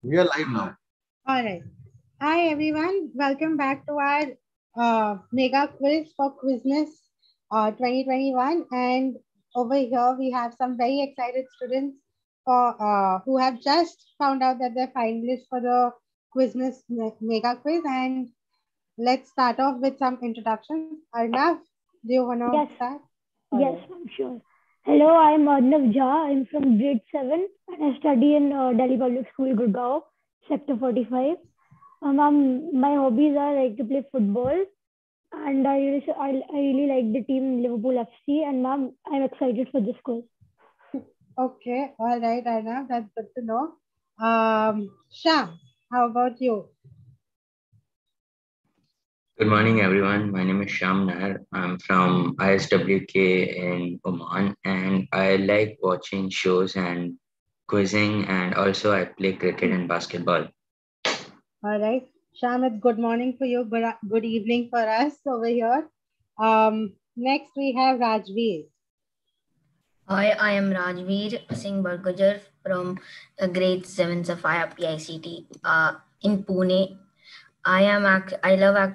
We are live now. All right. Hi, everyone. Welcome back to our mega quiz for Quizmas 2021. And over here, we have some very excited students who have just found out that they're finalists for the Quizmas mega quiz. And let's start off with some introductions. Arnav, do you want to Yes, start? All yes, right. I'm sure. Hello, I'm Arnav Jha. I'm from grade 7 and I study in Delhi Public School, Gurgaon, Sector 45. My hobbies are like to play football and I really like the team Liverpool FC and ma'am, I'm excited for this quiz. Okay. All right, Arnav. That's good to know. Sham, how about you? Good morning, everyone. My name is Sham Nair. I'm from ISWK in Oman, and I like watching shows and quizzing, and also I play cricket and basketball. All right. Sham, it's good morning for you. Good evening for us over here. Next we have Rajveer. Hi, I am Rajveer Singh Bargujar from grade 7 Sapphire PICT in Pune. I love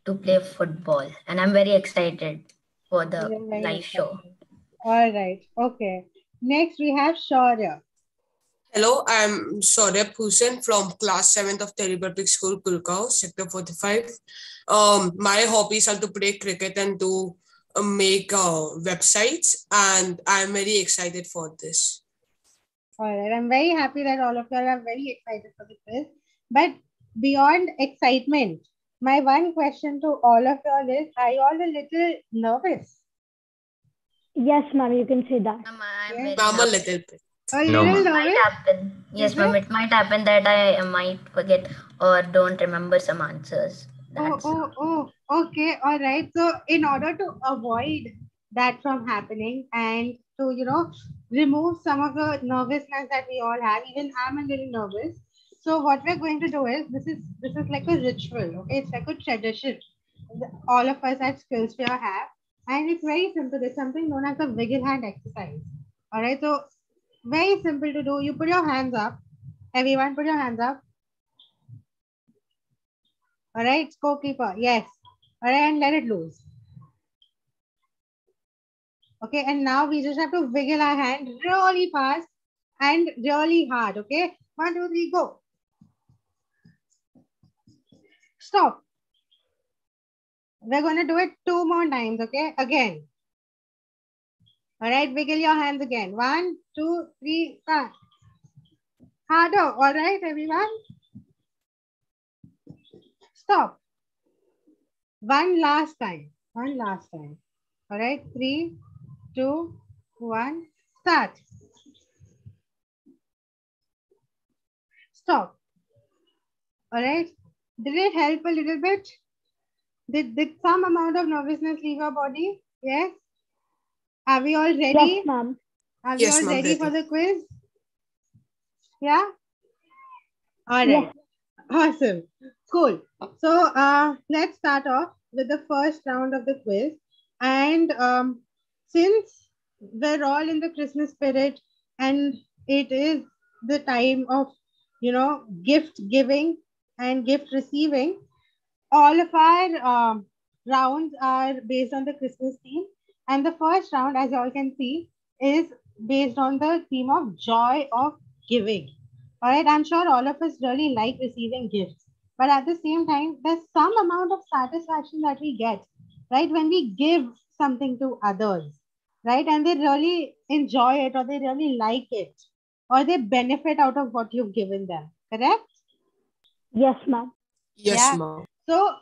to play football and I'm very excited for the You're very live show. excited. All right. Okay. Next we have Shaurya. Hello, I'm Shaurya Bhushan from class 7th of Delhi Public School, Gurgaon, Sector 45. My hobbies are to play cricket and to make websites, and I'm very excited for this. All right. I'm very happy that all of you are very excited for the quiz. But beyond excitement, my one question to all of you all is, are you all a little nervous? Yes, ma'am, you can say that. I'm Yes. very I'm a nervous. little bit. A No, little ma'am. Might nervous? happen. Yes, Is ma'am. it? It might happen that I might forget or don't remember some answers. Okay. All right. So, in order to avoid that from happening and to, remove some of the nervousness that we all have, even I'm a little nervous. So, what we're going to do is this is like a ritual. Okay, it's like a tradition. All of us at Skillsphere have, and it's very simple. It's something known as the wiggle hand exercise. All right. So, very simple to do. You put your hands up. Everyone, put your hands up. All right, scorekeeper. Yes. All right, and let it loose. Okay, and now we just have to wiggle our hand really fast and really hard. Okay, 1, 2, 3, go. Stop. We're going to do it 2 more times. Okay, again. All right, wiggle your hands again. 1, 2, 3, start. Harder. All right, everyone. Stop. One last time. One last time. All right, 3, 2, 1, start. Stop. All right. Did it help a little bit? Did some amount of nervousness leave your body? Yes. Are we all ready? Yes, ma'am. Are we Yes, all ma'am, ready for ready. the quiz? Yeah. All Yes. right. Awesome. Cool. So let's start off with the first round of the quiz. And since we're all in the Christmas spirit and it is the time of, gift giving and gift receiving, all of our rounds are based on the Christmas theme. And the first round, as you all can see, is based on the theme of joy of giving. All right, I'm sure all of us really like receiving gifts. But at the same time, there's some amount of satisfaction that we get, right, when we give something to others, right? And they really enjoy it or they really like it or they benefit out of what you've given them, correct? Yes, ma'am. Yes, Yeah. ma'am. So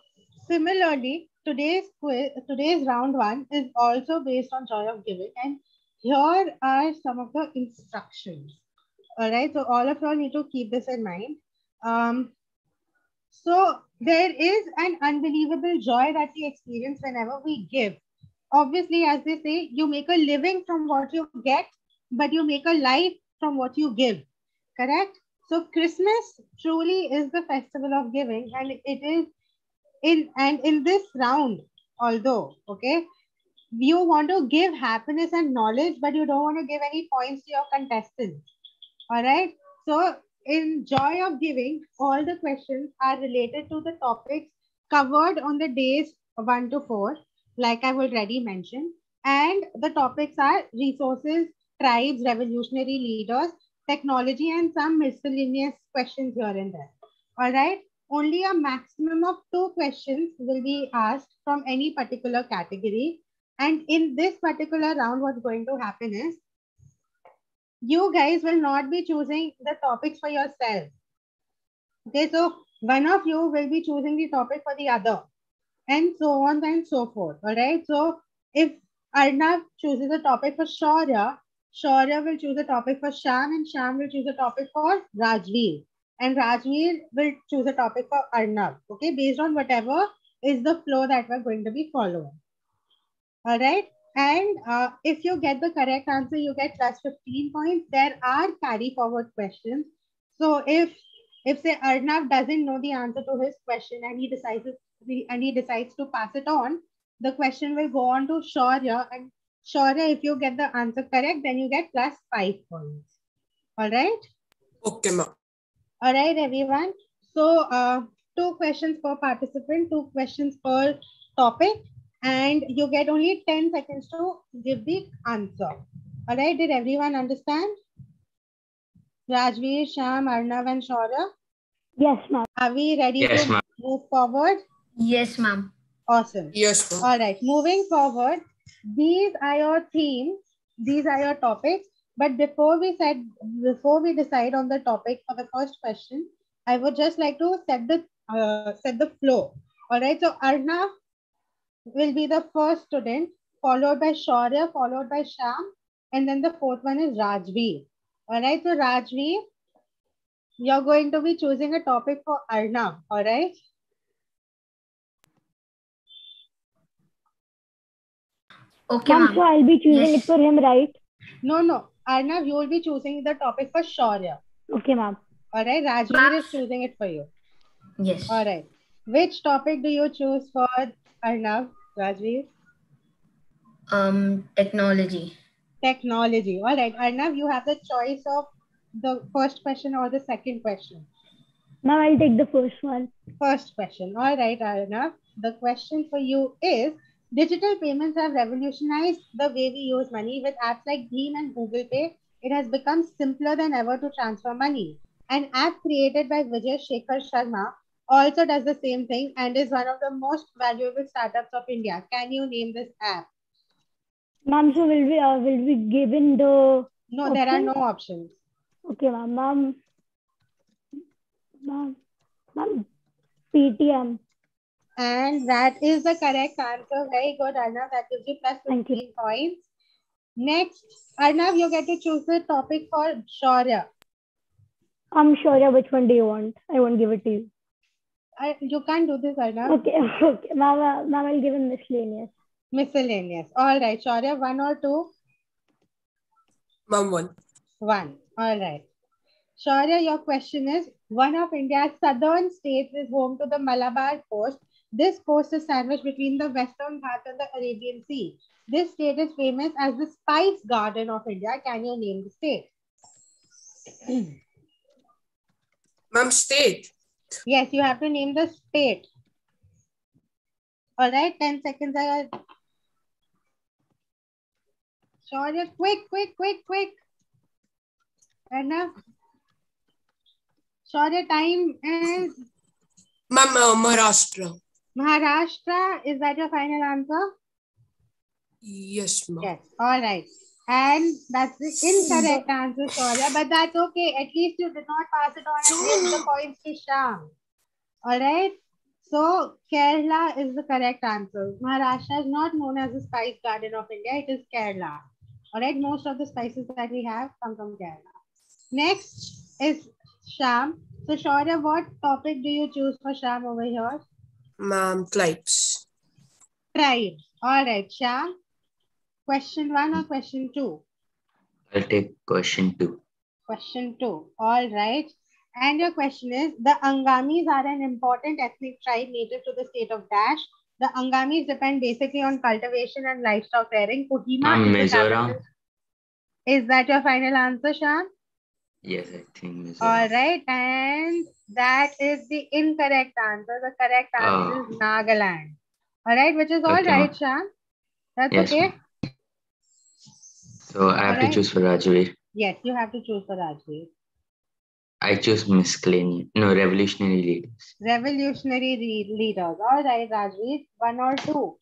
similarly, today's round one is also based on joy of giving, and here are some of the instructions. All right, so all of you all need to keep this in mind. Um, so there is an unbelievable joy that we experience whenever we give. Obviously, as they say, you make a living from what you get, but you make a life from what you give. Correct? So Christmas truly is the festival of giving, and it is in this round, although, okay, you want to give happiness and knowledge, but you don't want to give any points to your contestants. All right. So in joy of giving, all the questions are related to the topics covered on the days 1 to 4, like I've already mentioned. And the topics are resources, tribes, revolutionary leaders, technology, and some miscellaneous questions here and there. All right. Only a maximum of 2 questions will be asked from any particular category. And in this particular round, what's going to happen is you guys will not be choosing the topics for yourself. Okay, so one of you will be choosing the topic for the other, and so on and so forth. All right. So if Arnav chooses a topic for Shaurya, Shaurya will choose a topic for Sham, and Sham will choose a topic for Rajveer, and Rajveer will choose a topic for Arnav. Okay, based on whatever is the flow that we're going to be following. All right. And if you get the correct answer, you get plus 15 points. There are carry forward questions. So if say Arnav doesn't know the answer to his question and he decides to pass it on, the question will go on to Shaurya, and Shaurya, if you get the answer correct, then you get plus 5 points. All right. Okay, ma'am. All right, everyone. So 2 questions per participant, 2 questions per topic, and you get only 10 seconds to give the answer. All right, did everyone understand? Rajveer, Sham, Arnav, and Shaurya? Yes, ma'am. Are we ready to move forward? Yes, ma'am. Awesome. Yes, ma'am. All right, moving forward, these are your themes, these are your topics. But before we decide on the topic for the first question, I would just like to set the flow. All right, so Arnav will be the first student, followed by Shaurya, followed by Sham, and then the 4th one is Rajveer. All right, so Rajveer, you're going to be choosing a topic for Arnav. All right. Okay, Ma'am, ma'am. so I'll be choosing it for him, right? No. Arnav, you will be choosing the topic for Shaurya. Okay, ma'am. All right. Rajveer is choosing it for you. Yes. All right. Which topic do you choose for Arnav, Rajveer? Technology. Technology. All right. Arnav, you have the choice of the first question or the second question. Ma'am, I'll take the first one. First question. All right, Arnav. The question for you is, digital payments have revolutionized the way we use money. With apps like Bheem and Google Pay, it has become simpler than ever to transfer money. An app created by Vijay Shekhar Sharma also does the same thing and is one of the most valuable startups of India. Can you name this app? Ma'am, so will be given the No, there are no options. Okay, ma'am. Ma'am, Paytm. And that is the correct answer. Very good, Arnav. That gives you plus 15 points. Next, Arnav, you get to choose the topic for Shaurya. I'm Shaurya, which one do you want? I won't give it to you. You can't do this, Arnav. Okay. Ma'am, I'll give him miscellaneous. Miscellaneous. All right, Shaurya, 1 or 2? Ma'am, 1. 1. All right. Shaurya, your question is, one of India's southern states is home to the Malabar coast. This coast is sandwiched between the Western Ghats and the Arabian Sea. This state is famous as the Spice Garden of India. Can you name the state? Ma'am, state. Yes, you have to name the state. All right, 10 seconds. Shaurya, quick. Enough. Shaurya, time is... Ma'am, Maharashtra. Maharashtra, is that your final answer? Yes, ma'am. Yes, all right. And that's the incorrect answer, Shaurya, but that's okay. At least you did not pass it on and give the points to Sham. All right. So, Kerala is the correct answer. Maharashtra is not known as the Spice Garden of India. It is Kerala. All right. Most of the spices that we have come from Kerala. Next is Sham. So, Shaurya, what topic do you choose for Sham over here? Ma'am, tribes. Tribes. All right, Sham. Question 1 or question 2? I'll take question 2. Question 2. All right. And your question is, the Angamis are an important ethnic tribe native to the state of Dash. The Angamis depend basically on cultivation and livestock rearing. Kohima is the capital. Is that your final answer, Sham? Yes, I think All Mizoram. right, and that is the incorrect answer. The correct answer is Oh, Nagaland. All right, which is all okay, right, ma'am. Shyam. That's Yes, okay. ma'am. So I All have to right. choose for Rajveer. Yes, you have to choose for Rajveer. I choose miscellaneous. No, revolutionary leaders. Revolutionary leaders. All right, Rajveer. One or two?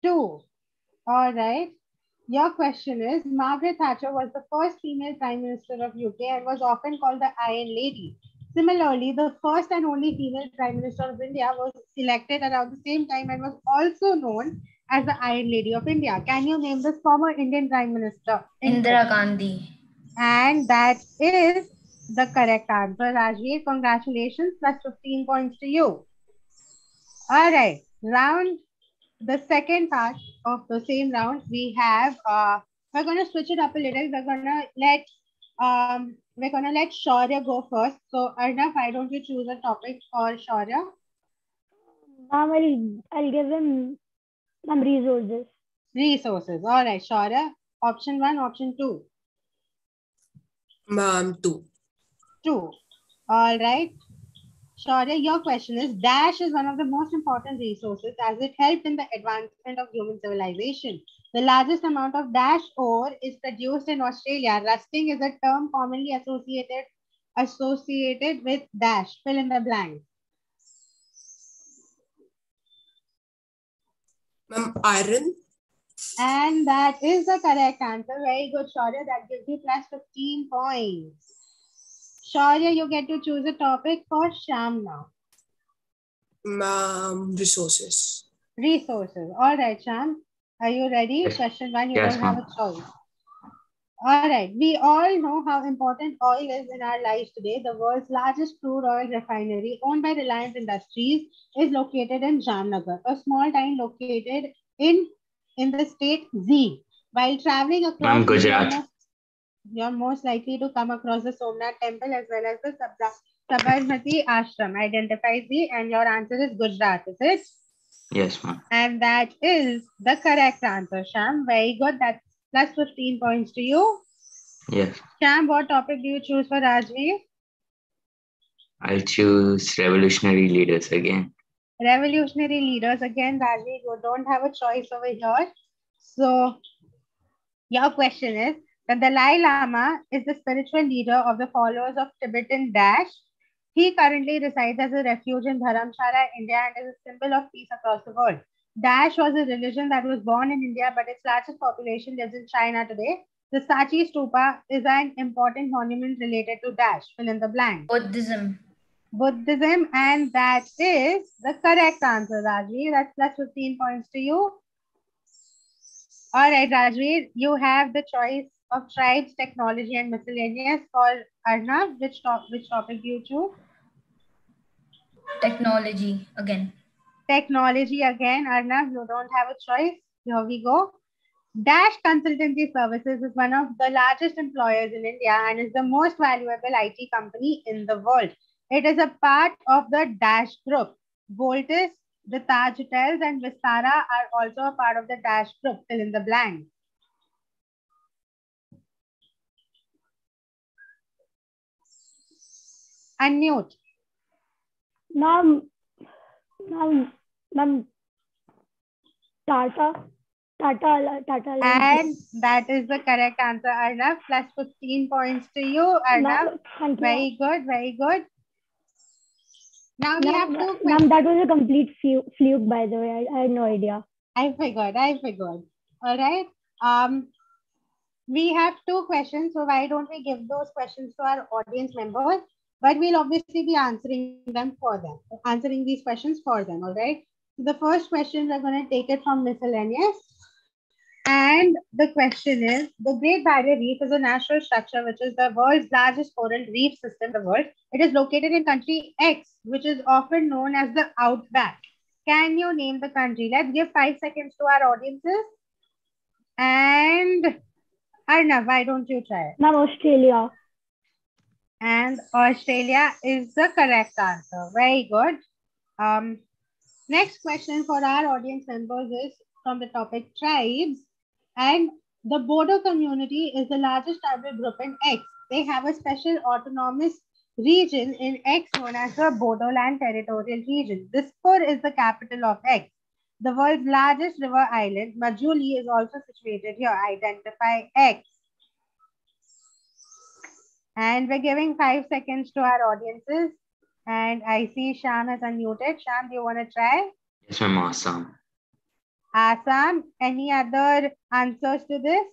Two. All right. Your question is, Margaret Thatcher was the first female Prime Minister of UK and was often called the Iron Lady. Similarly, the first and only female Prime Minister of India was elected around the same time and was also known as the Iron Lady of India. Can you name this former Indian Prime Minister? Indira Gandhi. And that is the correct answer, Rajveer. Congratulations, plus 15 points to you. All right, the second part of the same round, we have we're gonna switch it up a little. We're gonna let Shaurya go first. So Arnav, why don't you choose a topic for Shaurya? Ma'am, I'll give him some resources. Resources. All right, Shaurya. Option 1, option 2. Two. 2. All right. Shaurya, your question is, Dash is one of the most important resources as it helped in the advancement of human civilization. The largest amount of Dash ore is produced in Australia. Rusting is a term commonly associated with Dash. Fill in the blank. Ma'am, iron. And that is the correct answer. Very good, Shaurya. That gives you plus 15 points. Shaurya, you get to choose a topic for Sham now. Resources. Resources. All right, Sham. Are you ready? Yes. Question 1, you Yes, don't have ma'am. a choice. All right. We all know how important oil is in our lives today. The world's largest crude oil refinery, owned by Reliance Industries, is located in Jamnagar, a small town located in the state Z. While traveling across Ma'am, Z, Gujarat. you're most likely to come across the Somnath temple as well as the Sabarmati ashram. Identify Z, and your answer is Gujarat, is it? Yes, ma'am. And that is the correct answer, Sham. Very good. That's plus 15 points to you. Yes. Sham, what topic do you choose for Rajveer? I'll choose revolutionary leaders again. Revolutionary leaders again, Rajveer. You don't have a choice over here. So, your question is, the Dalai Lama is the spiritual leader of the followers of Tibetan Dash. He currently resides as a refuge in Dharamshala, India, and is a symbol of peace across the world. Dash was a religion that was born in India, but its largest population lives in China today. The Sachi Stupa is an important monument related to Dash. Fill in the blank. Buddhism, and that is the correct answer, Rajveer. That's plus 15 points to you. All right, Rajveer, you have the choice of tribes, technology, and miscellaneous. For Arnav, which topic do you choose? Technology again. Technology again, Arnav. You don't have a choice. Here we go. Dash Consultancy Services is one of the largest employers in India and is the most valuable IT company in the world. It is a part of the Dash Group. Voltis, the Taj Hotels, and Vistara are also a part of the Dash Group. Fill in the blank. Unmute. Ma'am, Tata. And that is the correct answer, Arnav. Plus 15 points to you, Arnav. Thank you. Very good, very good. Now we have two questions. Ma'am, that was a complete fluke, by the way. I had no idea. I figured. All right. We have two questions, so why don't we give those questions to our audience members? But we'll obviously be answering these questions for them. All right. So the first question, we're going to take it from miscellaneous. And the question is, the Great Barrier Reef is a natural structure which is the world's largest coral reef system in the world. It is located in country X, which is often known as the Outback. Can you name the country? Let's give 5 seconds to our audiences. And Arnav, why don't you try? Ma'am, Australia. And Australia is the correct answer. Very good. Next question for our audience members is from the topic tribes. And the Bodo community is the largest tribal group in X. they have a special autonomous region in X known as the Bodoland Territorial Region. Dispur is the capital of X. The world's largest river island, Majuli, is also situated here. Identify X. And we're giving 5 seconds to our audiences. And I see Sham has unmuted. Sham, do you want to try? Yes, ma'am. Assam. Assam. Any other answers to this?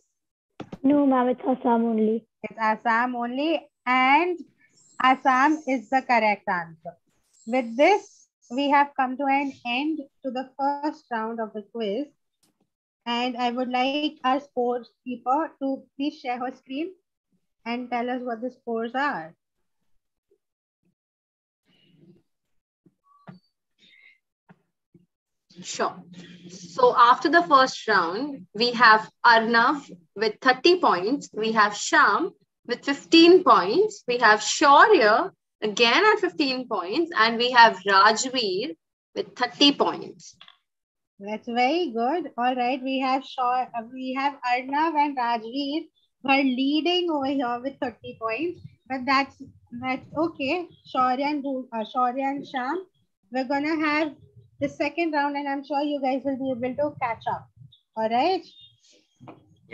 No, ma'am, it's Assam only. It's Assam only. And Assam is the correct answer. With this, we have come to an end to the first round of the quiz. And I would like our scores keeper to please share her screen and tell us what the scores are. Sure. So after the first round, we have Arnav with 30 points. We have Sham with 15 points. We have Shaurya again at 15 points. And we have Rajveer with 30 points. That's very good. All right, we have Arnav and Rajveer who are leading over here with 30 points, but that's okay. Shaurya and Sham, we're gonna have the second round, and I'm sure you guys will be able to catch up. All right.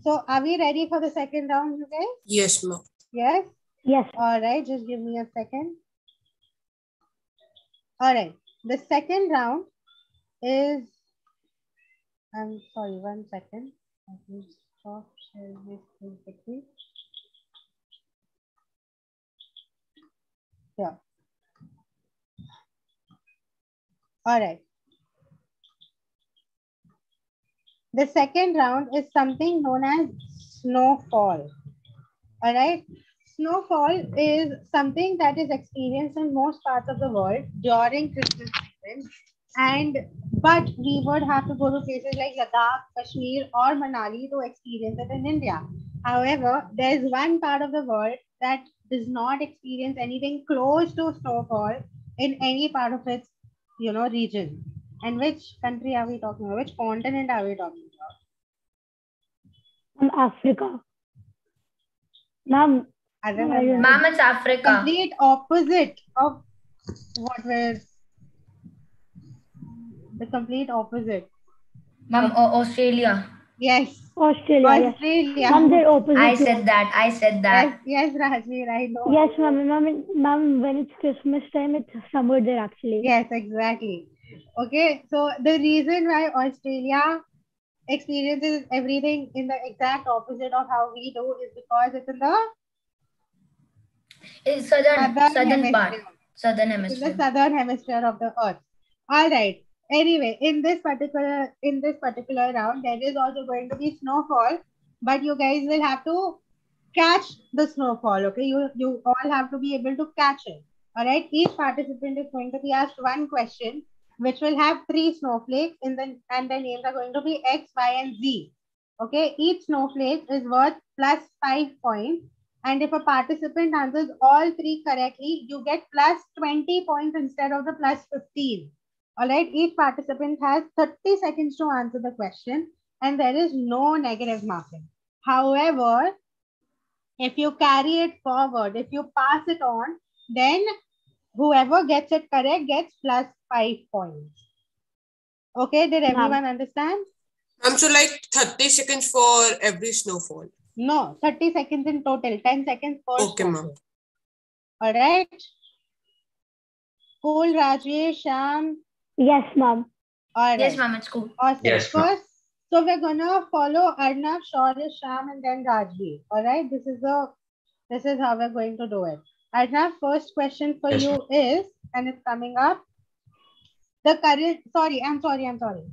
So, are we ready for the second round, you guys? Yes, ma'am. Yes. Yes. All right. Just give me a second. All right. The second round is. I'm sorry. 1 second. Let me stop sharing this thing quickly. Yeah. All right. The second round is something known as snowfall. All right. Snowfall is something that is experienced in most parts of the world during Christmas season. But we would have to go to places like Ladakh, Kashmir, or Manali to experience it in India. However, there is one part of the world that does not experience anything close to snowfall in any part of its, region. And which country are we talking about? Which continent are we talking about? Africa. Ma'am. Ma'am, it's Africa. Complete opposite of what we're. The complete opposite. Ma'am, Australia. Yes. Australia. Ma'am, they're opposite. I said that. Yes, Rajveer, I know. Yes, ma'am, when it's Christmas time, it's summer there actually. Yes, exactly. Okay, so the reason why Australia experiences everything in the exact opposite of how we do is because it's in the southern part. Southern hemisphere. In the southern hemisphere of the earth. All right. Anyway, in this particular round, there is also going to be snowfall, but you guys will have to catch the snowfall. Okay, you all have to be able to catch it. All right. Each participant is going to be asked one question, which will have 3 snowflakes and the names are going to be X, Y, and Z. Okay. Each snowflake is worth plus 5 points. And if a participant answers all 3 correctly, you get plus 20 points instead of the plus 15. All right. Each participant has 30 seconds to answer the question and there is no negative marking. However, if you carry it forward, if you pass it on, then whoever gets it correct gets plus 5 points. Okay. Did everyone understand? So like 30 seconds for every snowfall. No, 30 seconds in total. 10 seconds per Okay, ma'am. All right. Cool, Rajveer, Sham. Yes, ma'am. All right. Yes, ma'am, it's cool. Awesome. Yes, ma'am. So we're gonna follow Arnav, Shaurya, Sham, and then Rajveer. All right. This is how we're going to do it. Arnav, first question for you is, and it's coming up. I'm sorry.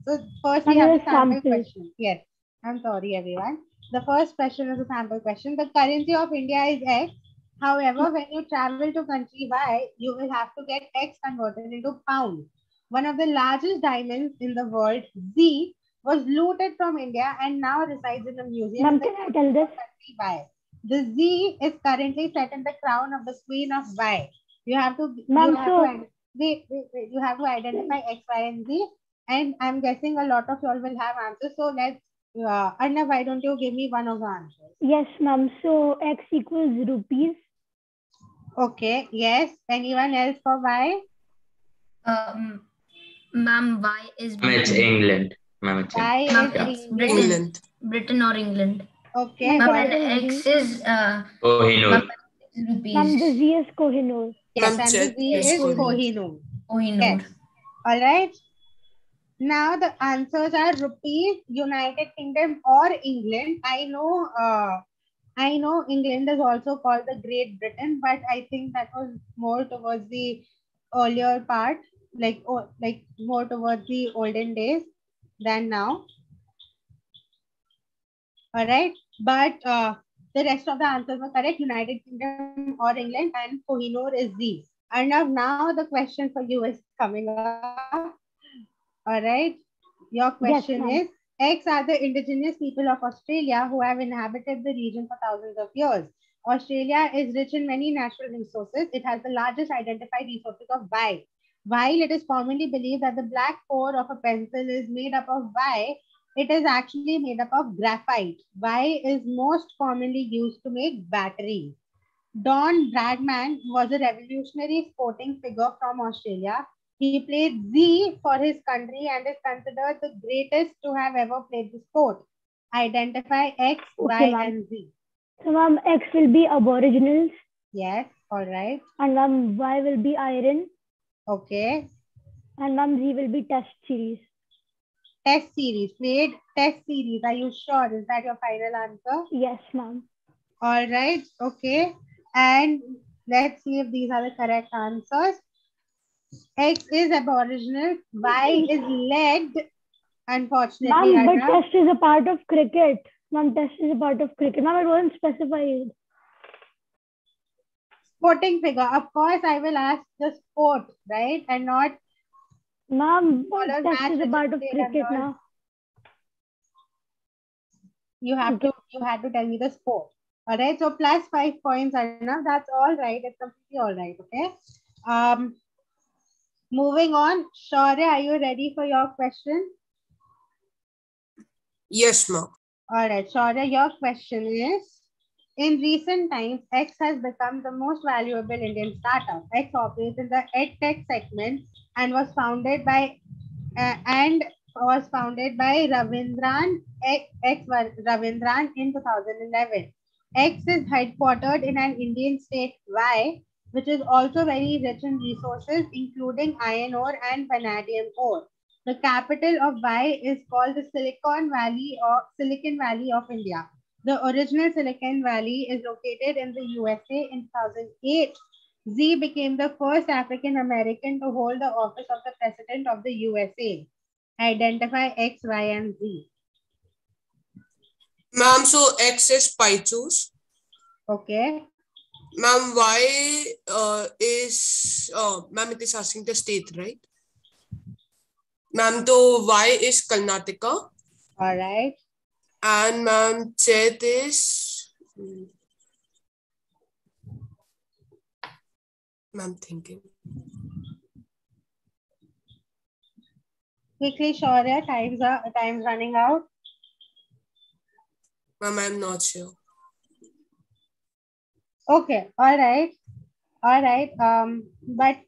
So first we have a sample question. Yes. I'm sorry, everyone. The first question is a sample question. The currency of India is X. However, when you travel to country Y, you will have to get X converted into pounds. One of the largest diamonds in the world, Z, was looted from India and now resides in a museum. Ma'am, can I tell this? The Z is currently set in the crown of the Queen of Y. You have to identify X, Y, and Z. And I'm guessing a lot of y'all will have answers. So let's Arnav, why don't you give me one of the answers? Yes, ma'am. So X equals rupees. Okay, yes. Anyone else for Y? Ma'am, Y is Ma'am, it's Britain. England. Ma'am, it's Y Ma'am, is Yeah. it's England. England. Britain or England. Okay, Ma'am, Ma'am, what? that and is X Z. is Kohinoor. ma'am, is Ma'am, the rupees. Z is Kohinoor. Yes, Ma'am, and the check. Z Yes, is Kohinoor. Kohinoor. Kohinoor. Yes. All right. Now the answers are rupees, United Kingdom, or England. I know England is also called the Great Britain, but I think that was more towards the earlier part, like more towards the olden days than now. All right, but the rest of the answers were correct. United Kingdom or England, and Kohinoor is Z. And now the question for you is coming up. All right, your question Yes, is: ma'am. X are the indigenous people of Australia who have inhabited the region for thousands of years. Australia is rich in many natural resources. It has the largest identified resources of Y. While it is commonly believed that the black core of a pencil is made up of Y, it is actually made up of graphite. Y is most commonly used to make batteries. Don Bradman was a revolutionary sporting figure from Australia. He played Z for his country and is considered the greatest to have ever played the sport. Identify X, Y, Okay, ma'am. and Z. So, ma'am, X will be Aboriginals, Yes, all right. and ma'am, Y will be iron, Okay. and ma'am, Z will be Test series. Test series. Played Test series. Are you sure? Is that your final answer? Yes, ma'am. All right. Okay. And let's see if these are the correct answers. X is Aboriginal. Y is lead. Unfortunately, Ma'am, but Arnav. Test is a part of cricket. Ma'am, Test is a part of cricket. Ma'am, it wasn't specified. Sporting figure. Of course, I will ask the sport, right? And not Ma'am, football or Test match is a which part is of played and cricket all. now. You had to tell me the sport. All right. So plus 5 points, Arnav. That's all right. It's completely all right. Okay. Um, moving on. Shaurya, are you ready for your question? Yes, ma'am. All right, Shaurya, your question is: in recent times, X has become the most valuable Indian startup. X operates in the EdTech segment and was founded by Ravindran Ravindran in 2011. X is headquartered in an Indian state Y, which is also very rich in resources, including iron ore and vanadium ore. The capital of Y is called the Silicon Valley of India. The original Silicon Valley is located in the USA in 2008. Z became the first African American to hold the office of the President of the USA. Identify X, Y, and Z. Ma'am, so X is Paichus. Okay. Ma'am, Y is, ma'am, it is asking the state, right? Ma'am, so Y is Karnataka. All right. And ma'am, Z is, ma'am, thinking. Quickly, Shaurya, time's running out. Ma'am, I'm not sure. Okay, all right. All right. But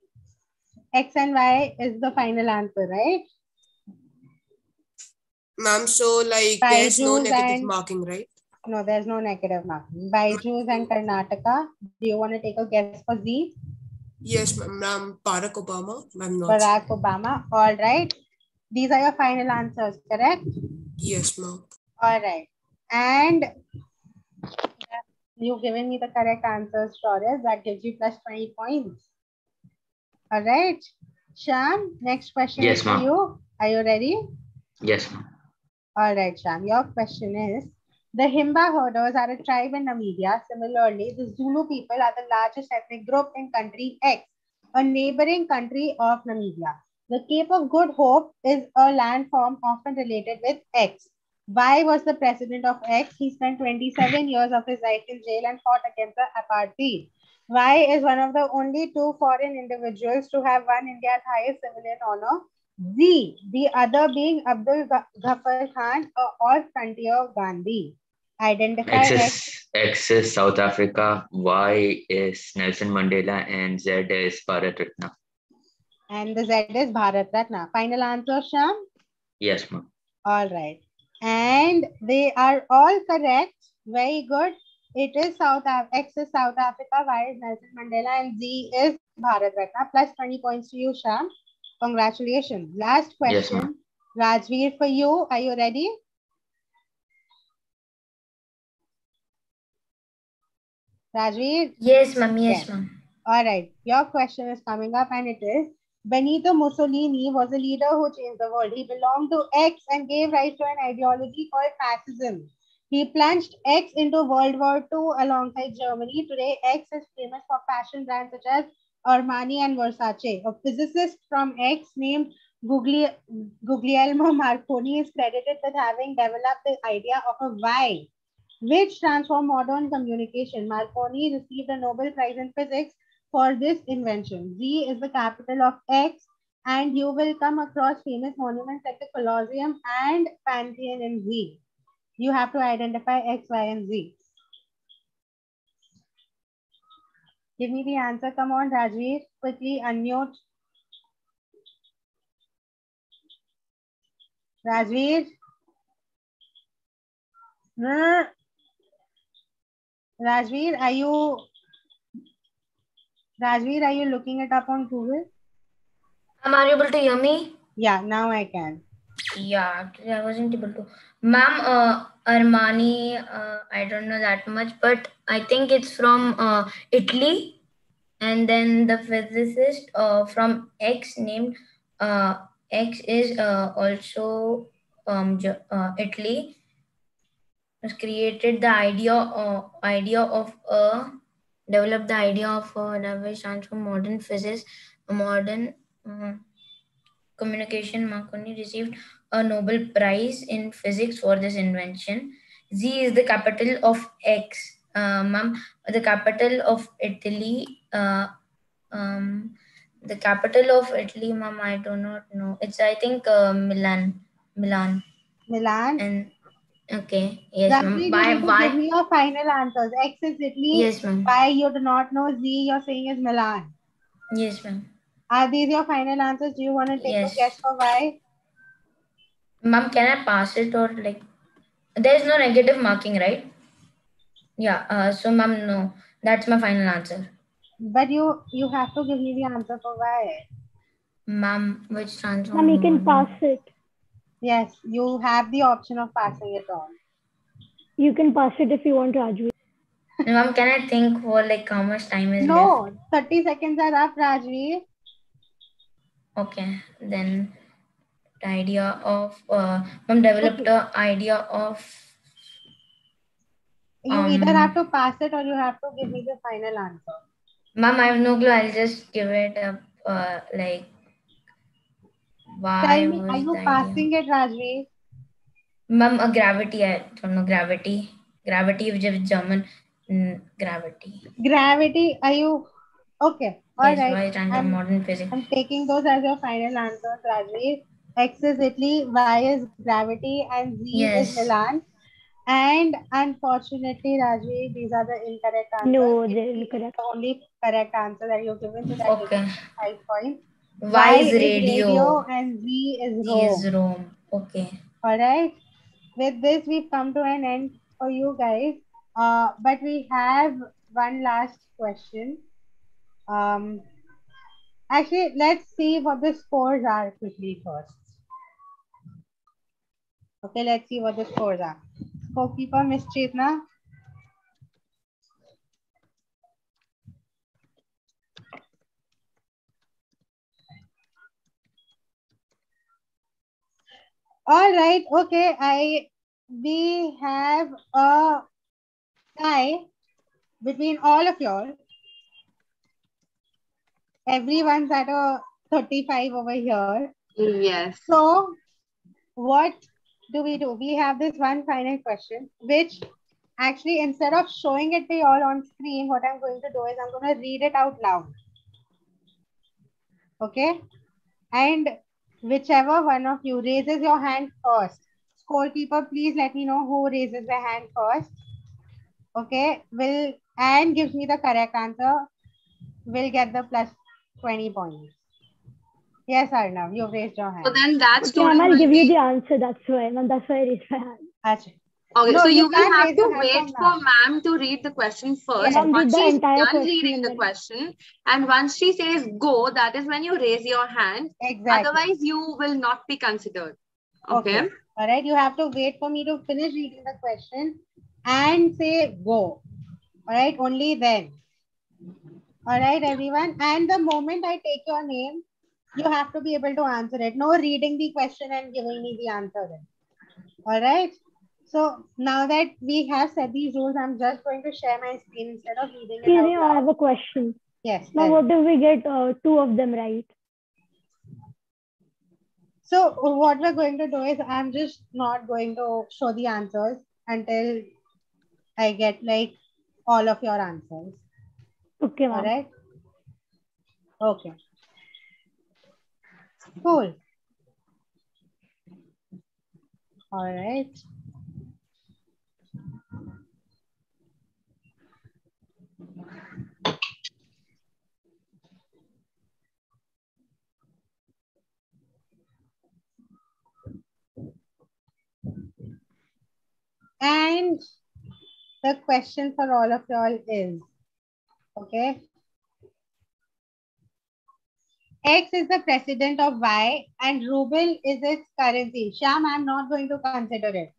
X and Y is the final answer, right? Ma'am, so like there's no Byju's negative and marking, right? no, there's no negative marking. Byju's and Karnataka. Do you want to take a guess for Z? Yes, ma'am. Ma'am, Barack Obama. I'm not Barack sure. Obama. All right. These are your final answers, correct? Yes, ma'am. All right. And you've given me the correct answers, Taurus. That gives you plus 20 points. All right. Sham, next question Yes, is for ma'am. you. Are you ready? Yes, ma'am. All right, Sham. Your question is: the Himba herders are a tribe in Namibia. Similarly, the Zulu people are the largest ethnic group in country X, a neighboring country of Namibia. The Cape of Good Hope is a landform often related with X. Y was the president of X. He spent 27 years of his life in jail and fought against the apartheid. Y is one of the only two foreign individuals to have won India's highest civilian honor, Z, the other being Abdul Ghaffar Khan or Frontier Gandhi. Identify X. X is South Africa, Y is Nelson Mandela, and Z is Bharat Ratna. And the Z is Bharat Ratna. Final answer, Sham? Yes, ma'am. All right. And they are all correct. Very good. It is X is South Africa, Y is Nelson Mandela, and Z is Bharat Ratna. Plus 20 points to you, Sham. Congratulations. Last question. Yes, Rajveer, for you. Are you ready? Rajveer? Yes, ma'am. Yes, ma'am. All right. Your question is coming up, and it is: Benito Mussolini was a leader who changed the world. He belonged to X and gave rise to an ideology called fascism. He plunged X into World War II alongside Germany. Today, X is famous for fashion brands such as Armani and Versace. A physicist from X named Guglielmo Marconi is credited with having developed the idea of a Y, which transformed modern communication. Marconi received a Nobel Prize in Physics for this invention. Z is the capital of X, and you will come across famous monuments like the Colosseum and Pantheon in Z. You have to identify X, Y, and Z. Give me the answer. Come on, Rajveer. Quickly unmute. Rajveer? Rajveer, are you looking it up on Google? Are you able to hear me? Yeah, now I can. Yeah, actually I wasn't able to. Ma'am, Armani, I don't know that much, but I think it's from Italy. And then the physicist from X named X is also Italy, has created the developed the idea of which stands for modern physics, modern communication. Marconi received a Nobel Prize in physics for this invention. Z is the capital of X. Ma'am, the capital of Italy. The capital of Italy, ma'am, I do not know. It's, I think, Milan. Milan. And okay, yes, ma'am. You need to give me your final answers. X is Italy. Yes, ma'am. Y you do not know. Z you're saying is Milan. Yes, ma'am. Are these your final answers? Do you want to take a guess for Y? Ma'am, can I pass it, or like there is no negative marking, right? Yeah. So, ma'am, no. That's my final answer. But you have to give me the answer for Y. Ma'am, which transform? Ma'am, you can pass it. Yes, you have the option of passing it on. You can pass it if you want, Rajveer. Ma'am, can I think for like how much time is left? No, 30 seconds are up, Rajveer. Okay, then the idea of ma'am developed the idea of. You either have to pass it or you have to give me the final answer. Ma'am, I have no clue. I'll just give it up. Like, why? Tell me, are you passing it, Rajveer? Ma'am, gravity. I don't know gravity. Gravity, which is German. Gravity. Gravity. Are you okay? All yes, right. Modern physics. I'm taking those as your final answers, Rajveer. X is Italy, Y is gravity, and Z is Milan. And unfortunately, Rajveer, these are the incorrect answers. No, they're incorrect. The only correct answer that you've given, so that okay. 5 points. Y is radio and Z is Rome. Okay. All right. With this, we've come to an end for you guys. But we have one last question. Actually, let's see what the scores are quickly first. Okay, let's see what the scores are. Scorekeeper, Miss Chetna. All right, okay. We have a tie between all of y'all. Everyone's at a 35 over here. Yes. So, what do? We have this one final question, which actually, instead of showing it to you all on screen, what I'm going to do is I'm going to read it out loud. Okay? And Whichever one of you raises your hand first. Scorekeeper, please let me know who raises their hand first. Okay, and gives me the correct answer, will get the plus 20 points. Yes, Arnav, you've raised your hand. So then that Okay, student I'll will give you be... the answer. That's why I raised my hand. Achha. Okay, No, so you you will can't have raise to your hand wait from for now. ma'am to read the question first. Yes. Ma'am, read Once the she's entire done question reading and the then... question, and once she says go, that is when you raise your hand. Exactly. Otherwise, you will not be considered. Okay. All right. You have to wait for me to finish reading the question and say go. All right. Only then. All right, everyone. And the moment I take your name, you have to be able to answer it. No reading the question and giving me the answer then. All right. So now that we have set these rules, I'm just going to share my screen instead of reading it out I loud. have a question. Yes. Now, what if we get 2 of them right? So what we're going to do is I'm just not going to show the answers until I get like all of your answers. Okay, All ma'am. right. Okay. Cool. All right. And the question for all of y'all is, okay, X is the president of Y and ruble is its currency. Sham, I'm not going to consider it.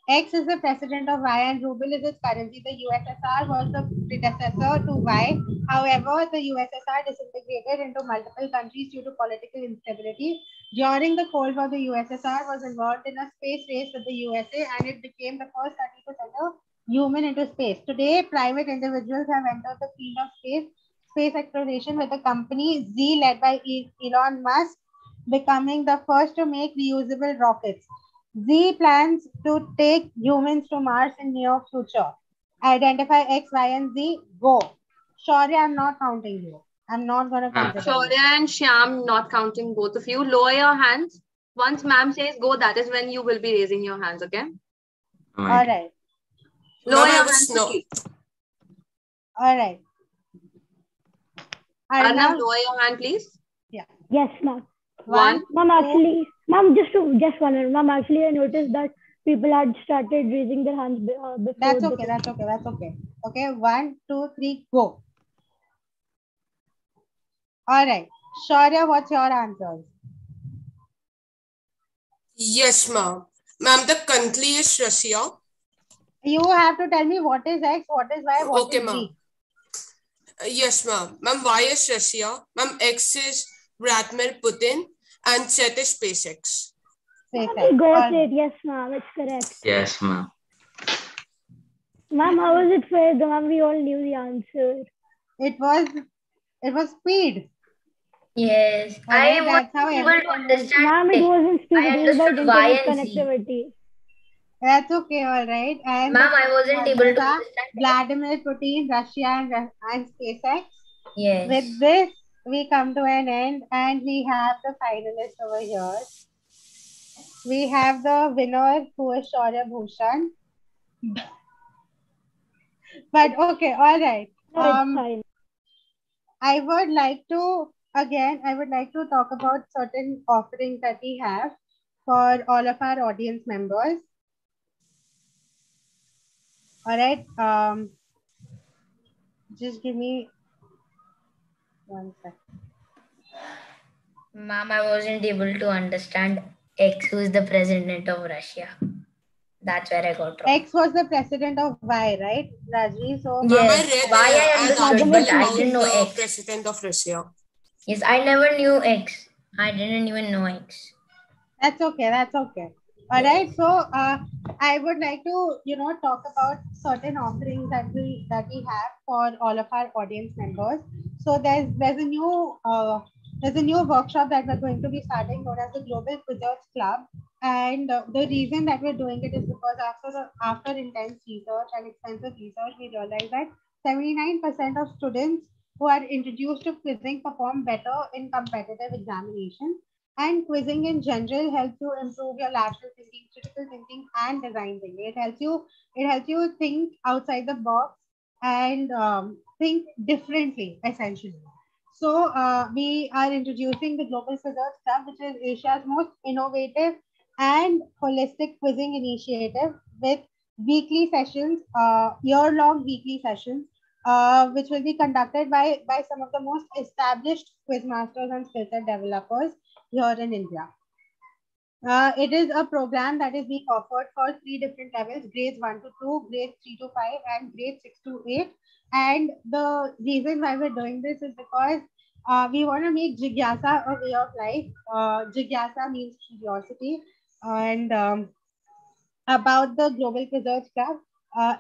X is the president of Y and ruble is its currency. The USSR was the predecessor to Y. However, the USSR disintegrated into multiple countries due to political instability. During the Cold War, the USSR was involved in a space race with the USA and it became the first country to send a human into space. Today, private individuals have entered the field of space exploration with the company Z led by Elon Musk becoming the first to make reusable rockets. Z plans to take humans to Mars in near future. Identify X, Y, and Z. Go. Sorry, I'm not counting you. I'm not going to consider you. Shaurya and Shyam, not counting both of you. Lower your hands. Once ma'am says go, that is when you will be raising your hands, okay? All right. Lower your hands quickly. All right. Arnav, lower your hand, please. Yeah. Yes, ma'am. One. Ma'am, actually, ma'am, just one minute. Ma'am, actually, I noticed that people had started raising their hands before. That's okay. That's okay. That's okay. Okay. 1, 2, 3, go. All right. Shaurya, what's your answers? Yes, ma'am. Ma'am, the country is Russia. You have to tell me what is X, what is Y, what Okay, is ma'am. Z. Yes, ma'am. Ma'am, Y is Russia. Ma'am, X is Vladimir Putin and Z is SpaceX. SpaceX. Got it. Yes, ma'am. It's correct. Yes, ma'am. Ma'am, how was it fair? Ma'am, we all knew the answer. It was speed. Yes. Alright, I that's how wasn't able to everyone understand. Ma'am, it wasn't speed. I It was about understood Y internet and Z. connectivity. That's okay, all right. And Ma'am, I wasn't able to understand. Vladimir Putin, Russia, and SpaceX. Yes. With this, we come to an end, and we have the finalists over here. We have the winner, who is Shaurya Bhushan. But okay, all right. No, it's fine. I would like to talk about certain offerings that we have for all of our audience members. All right. Just give me 1 second. Ma'am, I wasn't able to understand X, who is the president of Russia. That's where I got wrong. X was the president of Y, right, Rajvi? So yes, Y I understood, but I didn't know X. President of Russia. Yes, I never knew X. I didn't even know X. That's okay. That's okay. All right. So I would like to, talk about certain offerings that we have for all of our audience members. So there's a new workshop that we're going to be starting known as the Global Quizzers Club. And the reason that we're doing it is because after intense research and extensive research, we realized that 79% of students who are introduced to quizzing perform better in competitive examinations. And quizzing in general helps you improve your lateral thinking, critical thinking, and design thinking. It helps you think outside the box and think differently, essentially. So we are introducing the Global Quizzers Club, which is Asia's most innovative and holistic quizzing initiative with weekly sessions, year-long weekly sessions, which will be conducted by some of the most established quiz masters and skill set developers here in India. It is a program that is being offered for 3 different levels: grades 1 to 2, grades 3 to 5, and grades 6 to 8. And the reason why we're doing this is because we want to make Jigyasa a way of life. Jigyasa means curiosity. And about the Global Quizzers Club,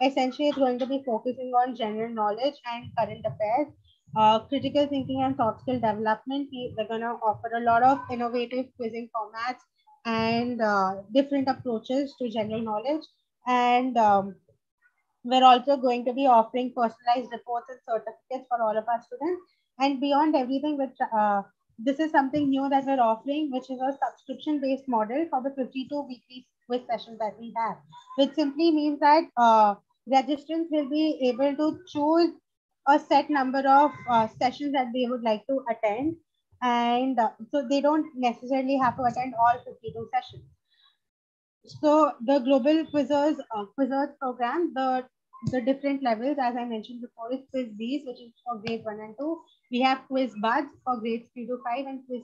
essentially it's going to be focusing on general knowledge and current affairs, critical thinking and soft skill development. We're going to offer a lot of innovative quizzing formats and different approaches to general knowledge. And we're also going to be offering personalized reports and certificates for all of our students. And beyond everything, this is something new that we're offering, which is a subscription-based model for the 52 weekly quiz sessions that we have, which simply means that registrants will be able to choose a set number of sessions that they would like to attend. And so they don't necessarily have to attend all 52 sessions. So the Global Quizzers program, the different levels, as I mentioned before, is Quiz Bs, which is for grade 1 and 2. We have Quiz Buds for grades 3 to 5 and Quiz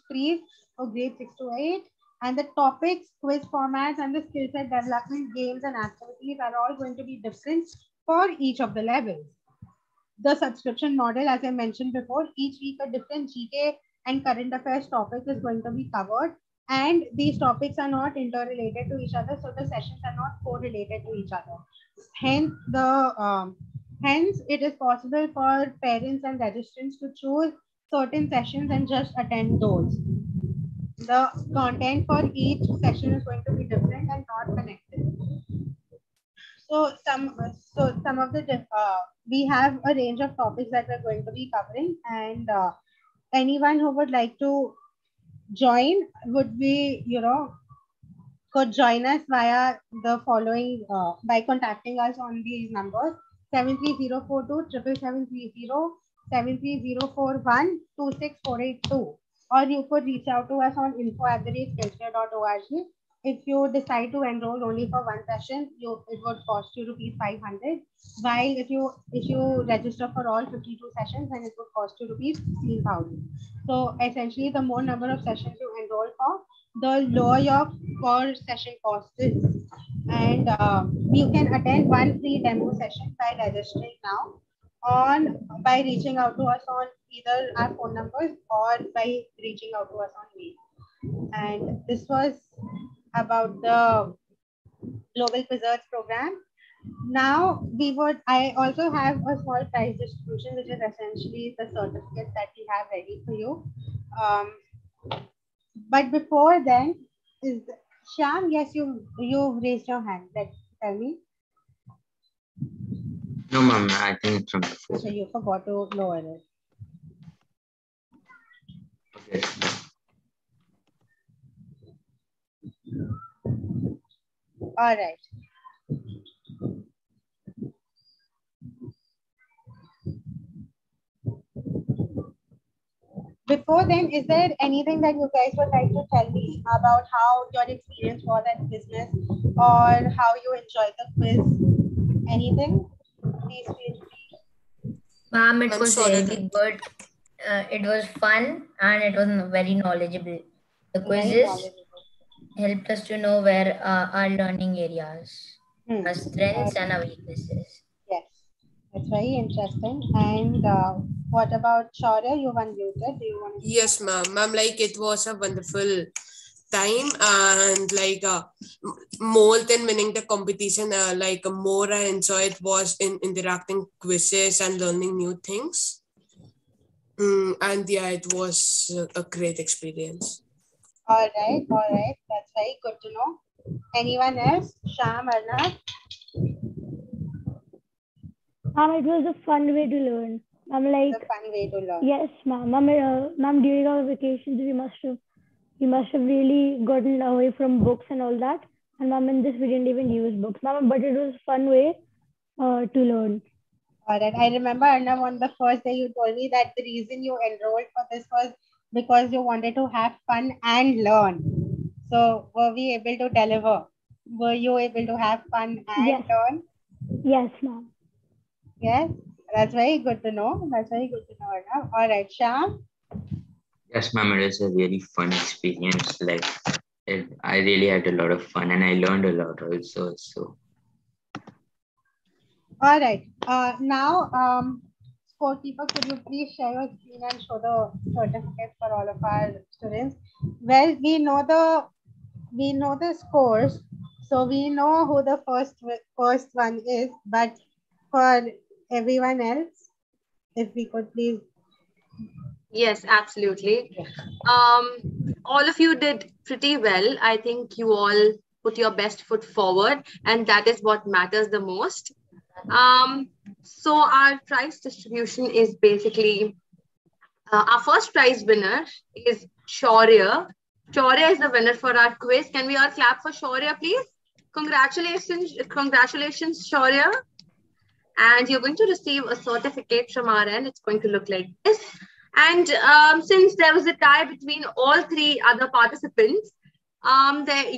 Freeze for grades 6 to 8. And the topics, quiz formats, and the skill set development, games and activities are all going to be different for each of the levels. The subscription model, as I mentioned before, each week a different GK and current affairs topic is going to be covered. And these topics are not interrelated to each other, so the sessions are not correlated to each other. Hence, it is possible for parents and registrants to choose certain sessions and just attend those. The content for each session is going to be different and not connected. So some of the we have a range of topics that we're going to be covering, and anyone who would like to join would be, could join us via the following, by contacting us on these numbers: 73042 77730, 73041 26482. Or you could reach out to us on info@skillshare.org. If you decide to enroll only for one session, it would cost you rupees 500. While if you register for all 52 sessions, then it would cost you rupees 16,000. So essentially, the more number of sessions you enroll for, the lower your per session cost is. And you can attend one free demo session by registering now, by reaching out to us on either our phone numbers or by reaching out to us on mail. And this was about the Global Quizzers program. Now I also have a small prize distribution, which is essentially the certificates that we have ready for you. But before then, Shyam, yes, you raised your hand. Tell me. No, ma'am, I think it's from before. So you forgot to lower it. Okay. All right. Before then, is there anything that you guys would like to tell me about how your experience was at business, or how you enjoyed the quiz? Anything? Please feel free. Ma'am, it was really good. It was fun and it was very knowledgeable. The quizzes helped us to know where our learning areas, our strengths and our weaknesses. Yes, that's very interesting. And what about Shaurya? You've unmuted. Do you want to? Yes, ma'am. Ma'am, like it was a wonderful time, and like more than winning the competition, more I enjoyed was in interacting quizzes and learning new things. And yeah, it was a great experience. All right. That's very good to know. Anyone else? Shyam, Arnav? It was a fun way to learn. I'm It's like, a fun way to learn. yes, ma'am. Ma'am, during our vacations, we must have really gotten away from books and all that. And ma'am, in this, we didn't even use books, ma'am. But it was a fun way to learn. All right. I remember, Arnav, on the first day you told me that the reason you enrolled for this was because you wanted to have fun and learn. So were we able to deliver? Were you able to have fun and Yes. learn? Yes, ma'am. Yes. That's very good to know. That's very good to know, Arnav. All right, Sham. Yes, ma'am, it is a really fun experience. Like, I really had a lot of fun and I learned a lot also. So, All right. Now, scorekeeper, could you please share your screen and show the certificate for all of our students? Well, we know the scores, so we know who the first one is. But for everyone else, if we could please. Yes, absolutely. All of you did pretty well. I think you all put your best foot forward, and that is what matters the most. So our prize distribution is basically our first prize winner is Shaurya. Shaurya is the winner for our quiz. Can we all clap for Shaurya, please? Congratulations, Shaurya. And you're going to receive a certificate from our end. It's going to look like this. And since there was a tie between all three other participants,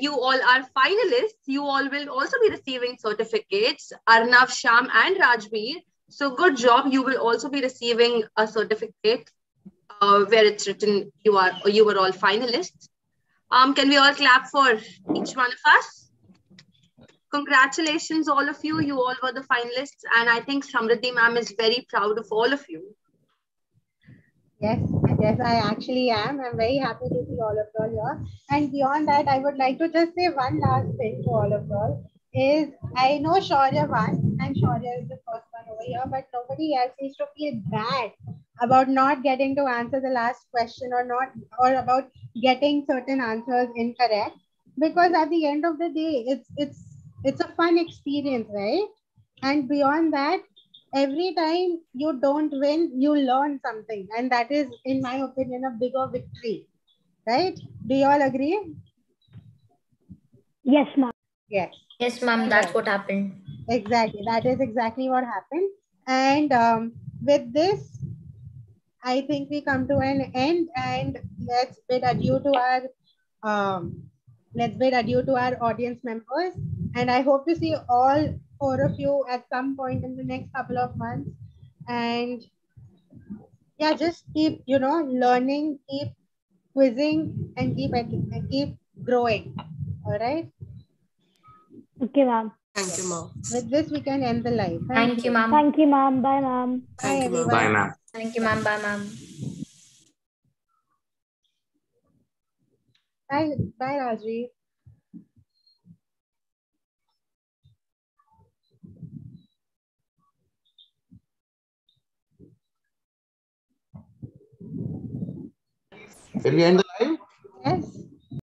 you all are finalists. You all will also be receiving certificates, Arnav, Sham, and Rajveer. So good job. You will also be receiving a certificate where it's written you were all finalists. Can we all clap for each one of us? Congratulations, all of you. You all were the finalists, and I think Samriddhi ma'am is very proud of all of you. Yes, I actually am. I'm very happy to see all of y'all here. And beyond that, I would like to just say one last thing to all of y'all. Is I know Shaurya won, and Shaurya is the first one over here, but nobody else needs to feel bad about not getting to answer the last question or about getting certain answers incorrect. Because at the end of the day, it's a fun experience, right? And beyond that, every time you don't win, you learn something. And that is, in my opinion, a bigger victory. Right? Do you all agree? Yes, ma'am. Yes. Yes, ma'am. That's what happened. Exactly. That is exactly what happened. And with this, I think we come to an end, and let's bid adieu to our audience members. And I hope to see all four of you at some point in the next couple of months. And yeah, just keep learning, keep quizzing, and keep growing. All right. Okay, ma'am. Thank you, ma'am. With this, we can end the live. Thank you, ma'am. Thank you, ma'am. Bye, ma'am. Thank you, ma'am. bye, ma'am. Thank you, ma'am. Bye, ma'am. Bye, Rajvi. Will you end the